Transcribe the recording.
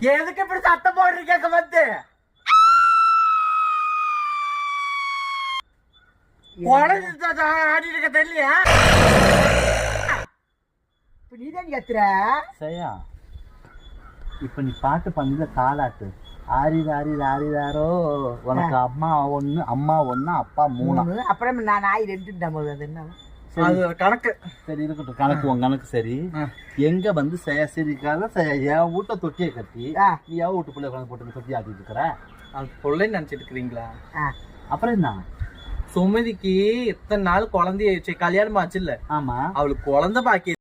எதுக்கு இப்படி சத்தம் போடுறீங்க வந்து? குழந்தை ஆடி இருக்க தெரியலையா? நீதான் கத்துற சரியா? இப்ப நீ பாட்டு பண்ணல தாலாட்டு ஆரிதாரோ உனக்கு அம்மா ஒண்ணு அப்பா 3. அப்புறம் நான் நாய் 2 போது அது என்ன அது கணக்கு? சரி இருக்கட்டும், கணக்கு உன் கணக்கு. சரி, எங்க வந்து சரிக்காக என் வீட்டை தொட்டியை கட்டி நீ என் வீட்டு பிள்ளை கணக்கு போட்டு தொட்டி ஆட்டிட்டு இருக்கிற? அது பிள்ளைன்னு நினைச்சிட்டு இருக்கிறீங்களா? அப்புறம் என்ன? சுமதிக்கு இத்தனை நாள் குழந்தைய கல்யாணம் ஆச்சு இல்ல? ஆமா, அவளுக்கு குழந்தை பாக்கி